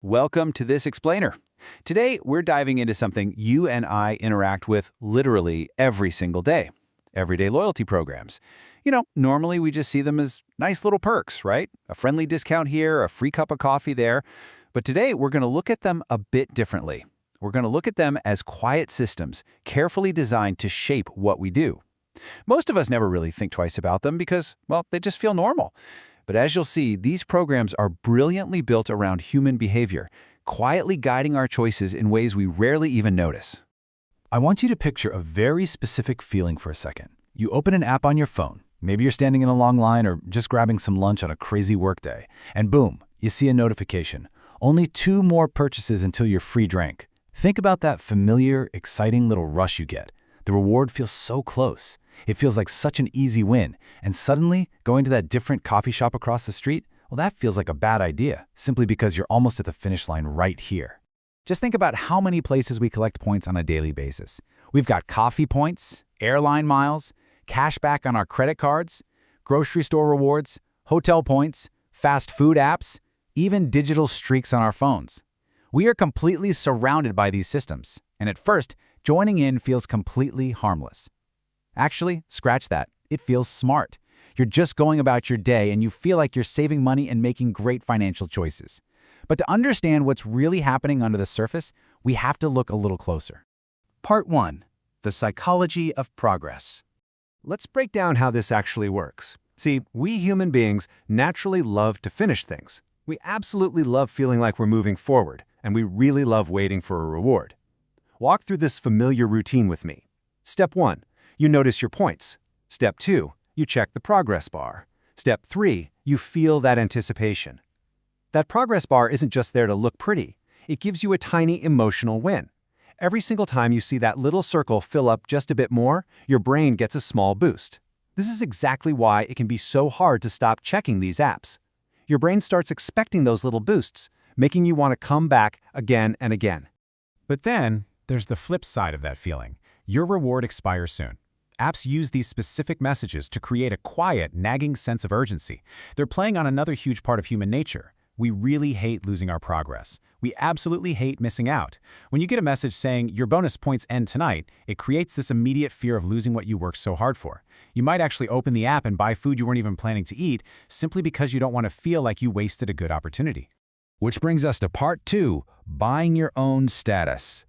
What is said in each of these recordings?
Welcome to This Explainer. Today, we're diving into something you and I interact with literally every single day. Everyday loyalty programs. Normally we just see them as nice little perks, right? A friendly discount here, a free cup of coffee there. But today, we're going to look at them a bit differently. We're going to look at them as quiet systems, carefully designed to shape what we do. Most of us never really think twice about them because, well, they just feel normal. But as you'll see, these programs are brilliantly built around human behavior, quietly guiding our choices in ways we rarely even notice. I want you to picture a very specific feeling for a second. You open an app on your phone. Maybe you're standing in a long line or just grabbing some lunch on a crazy workday. And boom, you see a notification. Only 2 more purchases until your free drink. Think about that familiar, exciting little rush you get. The reward feels so close. It feels like such an easy win. And suddenly, going to that different coffee shop across the street, well, that feels like a bad idea, simply because you're almost at the finish line right here. Just think about how many places we collect points on a daily basis. We've got coffee points, airline miles, cashback on our credit cards, grocery store rewards, hotel points, fast food apps, even digital streaks on our phones. We are completely surrounded by these systems, and at first, joining in feels completely harmless. Actually, scratch that. It feels smart. You're just going about your day and you feel like you're saving money and making great financial choices. But to understand what's really happening under the surface, we have to look a little closer. Part 1. The Psychology of Progress. Let's break down how this actually works. See, we human beings naturally love to finish things. We absolutely love feeling like we're moving forward, and we really love waiting for a reward. Walk through this familiar routine with me. Step 1. You notice your points. Step 2. You check the progress bar. Step 3. You feel that anticipation. That progress bar isn't just there to look pretty. It gives you a tiny emotional win. Every single time you see that little circle fill up just a bit more, your brain gets a small boost. This is exactly why it can be so hard to stop checking these apps. Your brain starts expecting those little boosts, making you want to come back again and again. But then, there's the flip side of that feeling. Your reward expires soon. Apps use these specific messages to create a quiet, nagging sense of urgency. They're playing on another huge part of human nature. We really hate losing our progress. We absolutely hate missing out. When you get a message saying your bonus points end tonight, it creates this immediate fear of losing what you worked so hard for. You might actually open the app and buy food you weren't even planning to eat simply because you don't want to feel like you wasted a good opportunity. Which brings us to part 2, buying your own status.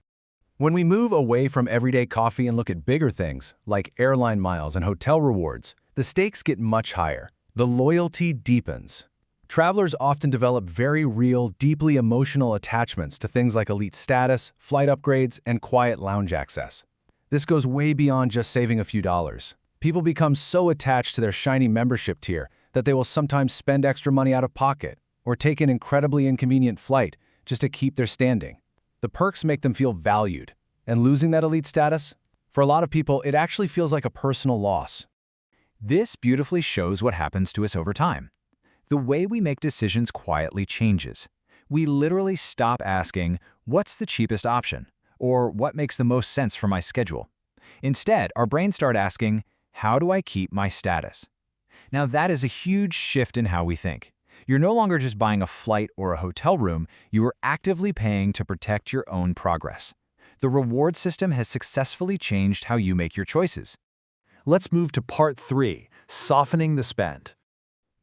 When we move away from everyday coffee and look at bigger things, like airline miles and hotel rewards, the stakes get much higher. The loyalty deepens. Travelers often develop very real, deeply emotional attachments to things like elite status, flight upgrades, and quiet lounge access. This goes way beyond just saving a few dollars. People become so attached to their shiny membership tier that they will sometimes spend extra money out of pocket or take an incredibly inconvenient flight just to keep their standing. The perks make them feel valued, and losing that elite status, for a lot of people, it actually feels like a personal loss. This beautifully shows what happens to us over time. The way we make decisions quietly changes. We literally stop asking, what's the cheapest option? Or what makes the most sense for my schedule? Instead, our brains start asking, how do I keep my status? Now that is a huge shift in how we think. You're no longer just buying a flight or a hotel room, you are actively paying to protect your own progress. The reward system has successfully changed how you make your choices. Let's move to part 3, softening the spend.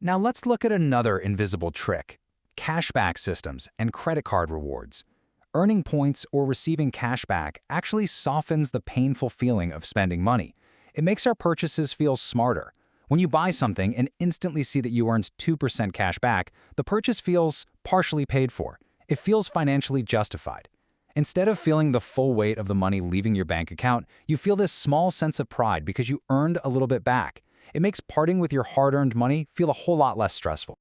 Now let's look at another invisible trick: cashback systems and credit card rewards. Earning points or receiving cashback actually softens the painful feeling of spending money. It makes our purchases feel smarter. When you buy something and instantly see that you earned 2% cash back, the purchase feels partially paid for. It feels financially justified. Instead of feeling the full weight of the money leaving your bank account, you feel this small sense of pride because you earned a little bit back. It makes parting with your hard-earned money feel a whole lot less stressful.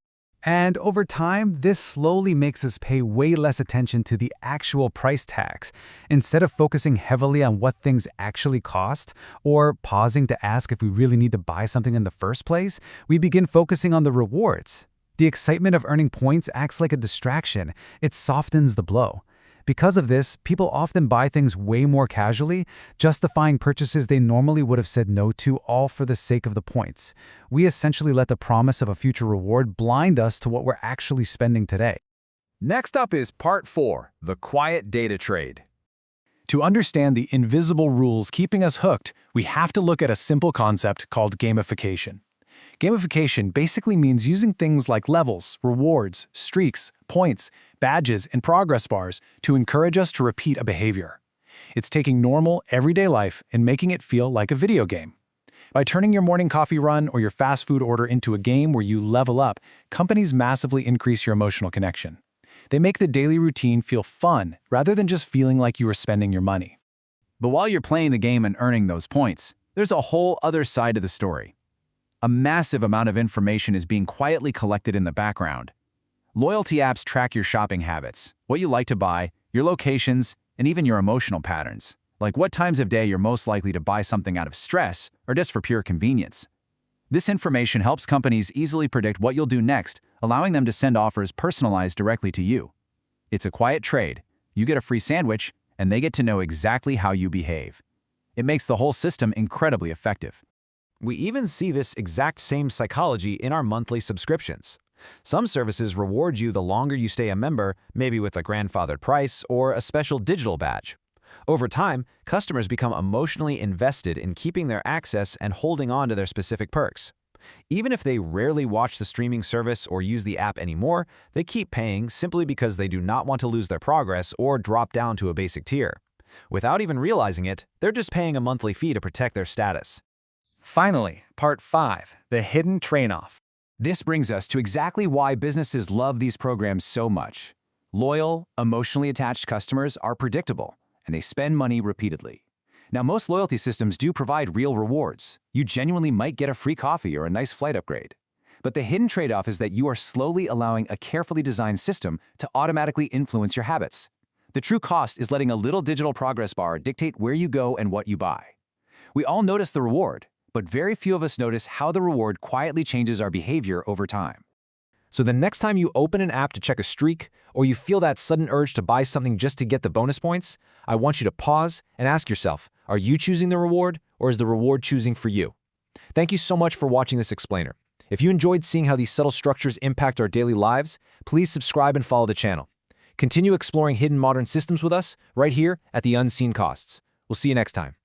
And over time, this slowly makes us pay way less attention to the actual price tags. Instead of focusing heavily on what things actually cost, or pausing to ask if we really need to buy something in the first place, we begin focusing on the rewards. The excitement of earning points acts like a distraction. It softens the blow. Because of this, people often buy things way more casually, justifying purchases they normally would have said no to, all for the sake of the points. We essentially let the promise of a future reward blind us to what we're actually spending today. Next up is Part 4, the quiet data trade. To understand the invisible rules keeping us hooked, we have to look at a simple concept called gamification. Gamification basically means using things like levels, rewards, streaks, points, badges, and progress bars to encourage us to repeat a behavior. It's taking normal, everyday life and making it feel like a video game. By turning your morning coffee run or your fast food order into a game where you level up, companies massively increase your emotional connection. They make the daily routine feel fun rather than just feeling like you are spending your money. But while you're playing the game and earning those points, there's a whole other side to the story. A massive amount of information is being quietly collected in the background. Loyalty apps track your shopping habits, what you like to buy, your locations, and even your emotional patterns, like what times of day you're most likely to buy something out of stress or just for pure convenience. This information helps companies easily predict what you'll do next, allowing them to send offers personalized directly to you. It's a quiet trade. You get a free sandwich, and they get to know exactly how you behave. It makes the whole system incredibly effective. We even see this exact same psychology in our monthly subscriptions. Some services reward you the longer you stay a member, maybe with a grandfathered price or a special digital badge. Over time, customers become emotionally invested in keeping their access and holding on to their specific perks. Even if they rarely watch the streaming service or use the app anymore, they keep paying simply because they do not want to lose their progress or drop down to a basic tier. Without even realizing it, they're just paying a monthly fee to protect their status. Finally, Part 5, the hidden trade-off. This brings us to exactly why businesses love these programs so much. Loyal, emotionally attached customers are predictable, and they spend money repeatedly. Now, most loyalty systems do provide real rewards. You genuinely might get a free coffee or a nice flight upgrade. But the hidden trade-off is that you are slowly allowing a carefully designed system to automatically influence your habits. The true cost is letting a little digital progress bar dictate where you go and what you buy. We all notice the reward, but very few of us notice how the reward quietly changes our behavior over time. So the next time you open an app to check a streak, or you feel that sudden urge to buy something just to get the bonus points, I want you to pause and ask yourself, are you choosing the reward, or is the reward choosing for you? Thank you so much for watching this explainer. If you enjoyed seeing how these subtle structures impact our daily lives, please subscribe and follow the channel. Continue exploring hidden modern systems with us right here at The Unseen Costs. We'll see you next time.